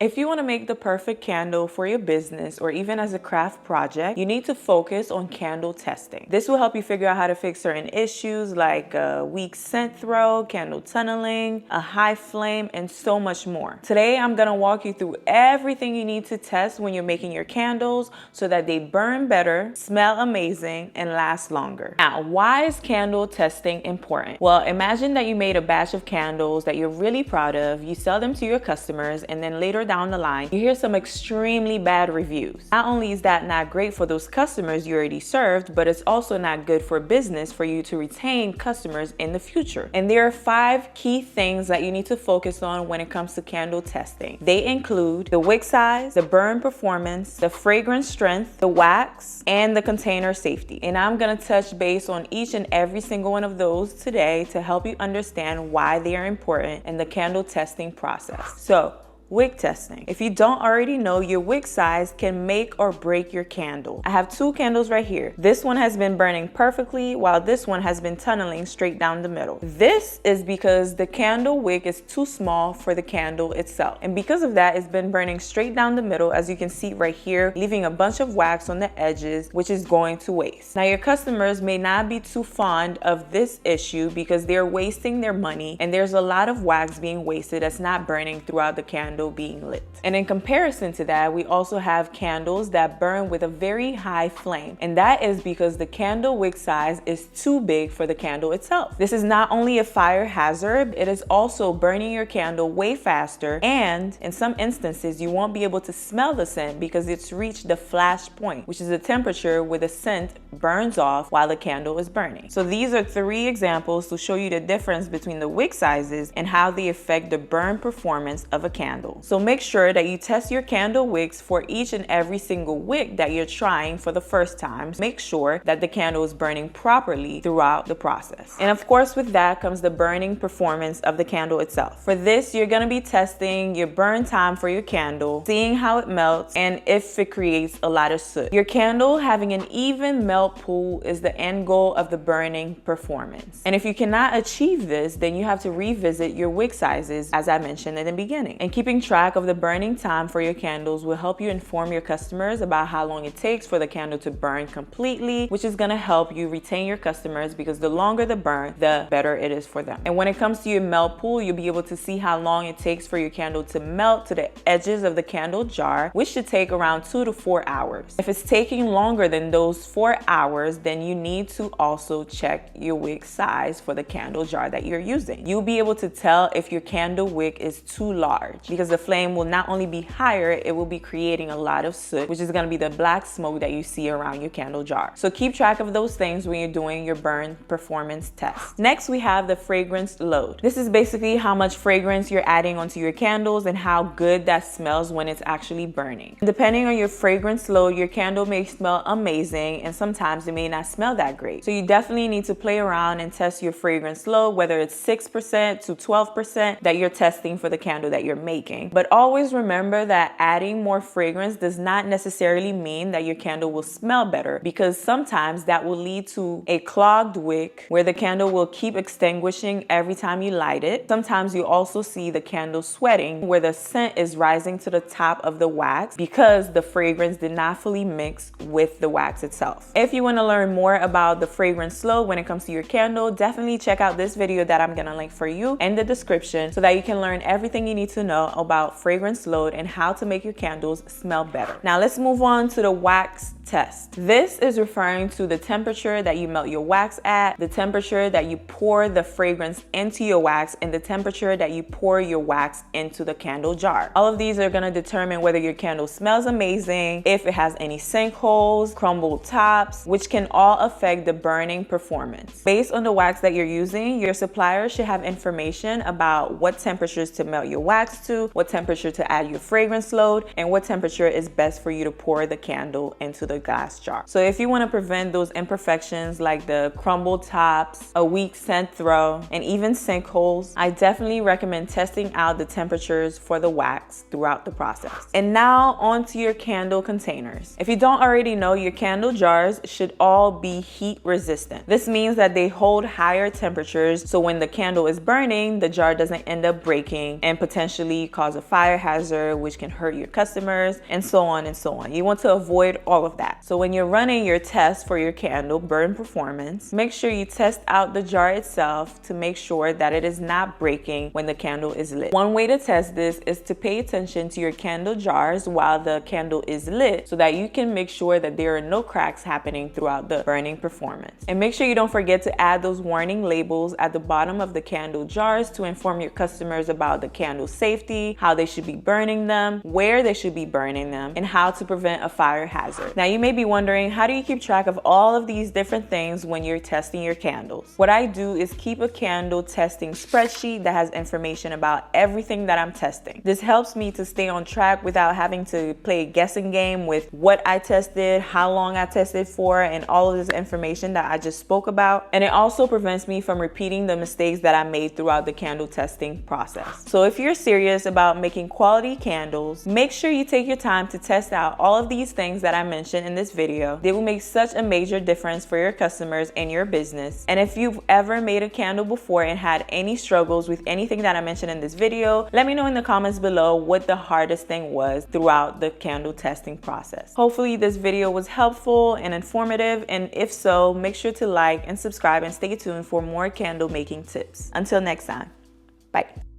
If you want to make the perfect candle for your business or even as a craft project, you need to focus on candle testing. This will help you figure out how to fix certain issues like a weak scent throw, candle tunneling, a high flame, and so much more. Today, I'm going to walk you through everything you need to test when you're making your candles so that they burn better, smell amazing, and last longer. Now, why is candle testing important? Well, imagine that you made a batch of candles that you're really proud of, you sell them to your customers, and then later down the line, you hear some extremely bad reviews. Not only is that not great for those customers you already served, but it's also not good for business for you to retain customers in the future. And there are 5 key things that you need to focus on when it comes to candle testing. They include the wick size, the burn performance, the fragrance strength, the wax, and the container safety. And I'm gonna touch base on each and every single one of those today to help you understand why they are important in the candle testing process. So, wick testing. If you don't already know, your wick size can make or break your candle. I have 2 candles right here. This one has been burning perfectly while this one has been tunneling straight down the middle. This is because the candle wick is too small for the candle itself. And because of that, it's been burning straight down the middle, as you can see right here, leaving a bunch of wax on the edges, which is going to waste. Now, your customers may not be too fond of this issue because they're wasting their money and there's a lot of wax being wasted that's not burning throughout the candle being lit. And in comparison to that, we also have candles that burn with a very high flame. And that is because the candle wick size is too big for the candle itself. This is not only a fire hazard, it is also burning your candle way faster. And in some instances, you won't be able to smell the scent because it's reached the flash point, which is the temperature where the scent burns off while the candle is burning. So these are 3 examples to show you the difference between the wick sizes and how they affect the burn performance of a candle. So make sure that you test your candle wicks for each and every single wick that you're trying for the first time. Make sure that the candle is burning properly throughout the process. And of course, with that comes the burning performance of the candle itself. For this, you're going to be testing your burn time for your candle, seeing how it melts, and if it creates a lot of soot. Your candle having an even melt pool is the end goal of the burning performance. And if you cannot achieve this, then you have to revisit your wick sizes, as I mentioned in the beginning. And keeping track of the burning time for your candles will help you inform your customers about how long it takes for the candle to burn completely, which is going to help you retain your customers because the longer the burn, the better it is for them. And when it comes to your melt pool, you'll be able to see how long it takes for your candle to melt to the edges of the candle jar, which should take around 2 to 4 hours. If it's taking longer than those 4 hours, then you need to also check your wick size for the candle jar that you're using. You'll be able to tell if your candle wick is too large because the flame will not only be higher, it will be creating a lot of soot, which is going to be the black smoke that you see around your candle jar. So keep track of those things when you're doing your burn performance test. Next, we have the fragrance load. This is basically how much fragrance you're adding onto your candles and how good that smells when it's actually burning. Depending on your fragrance load, your candle may smell amazing and sometimes it may not smell that great. So you definitely need to play around and test your fragrance load, whether it's 6% to 12% that you're testing for the candle that you're making. But always remember that adding more fragrance does not necessarily mean that your candle will smell better, because sometimes that will lead to a clogged wick where the candle will keep extinguishing every time you light it. Sometimes you also see the candle sweating where the scent is rising to the top of the wax because the fragrance did not fully mix with the wax itself. If you want to learn more about the fragrance load when it comes to your candle, definitely check out this video that I'm gonna link for you in the description so that you can learn everything you need to know about fragrance load and how to make your candles smell better. Now let's move on to the wax test. This is referring to the temperature that you melt your wax at, the temperature that you pour the fragrance into your wax, and the temperature that you pour your wax into the candle jar. All of these are going to determine whether your candle smells amazing, if it has any sinkholes, crumbled tops, which can all affect the burning performance. Based on the wax that you're using, your supplier should have information about what temperatures to melt your wax to, what temperature to add your fragrance load, and what temperature is best for you to pour the candle into the glass jar. So if you want to prevent those imperfections like the crumbled tops, a weak scent throw, and even sinkholes, I definitely recommend testing out the temperatures for the wax throughout the process. And now onto your candle containers. If you don't already know, your candle jars should all be heat resistant. This means that they hold higher temperatures, so when the candle is burning, the jar doesn't end up breaking and potentially cause a fire hazard, which can hurt your customers, and so on and so on. You want to avoid all of that. So when you're running your test for your candle burn performance, make sure you test out the jar itself to make sure that it is not breaking when the candle is lit. One way to test this is to pay attention to your candle jars while the candle is lit so that you can make sure that there are no cracks happening throughout the burning performance. And make sure you don't forget to add those warning labels at the bottom of the candle jars to inform your customers about the candle safety, how they should be burning them, where they should be burning them, and how to prevent a fire hazard. Now you may be wondering, how do you keep track of all of these different things when you're testing your candles? What I do is keep a candle testing spreadsheet that has information about everything that I'm testing. This helps me to stay on track without having to play a guessing game with what I tested, how long I tested for, and all of this information that I just spoke about. And it also prevents me from repeating the mistakes that I made throughout the candle testing process. So if you're serious about making quality candles, make sure you take your time to test out all of these things that I mentioned in this video. They will make such a major difference for your customers and your business. And if you've ever made a candle before and had any struggles with anything that I mentioned in this video, let me know in the comments below what the hardest thing was throughout the candle testing process. Hopefully this video was helpful and informative, and if so, make sure to like and subscribe and stay tuned for more candle making tips. Until next time, bye.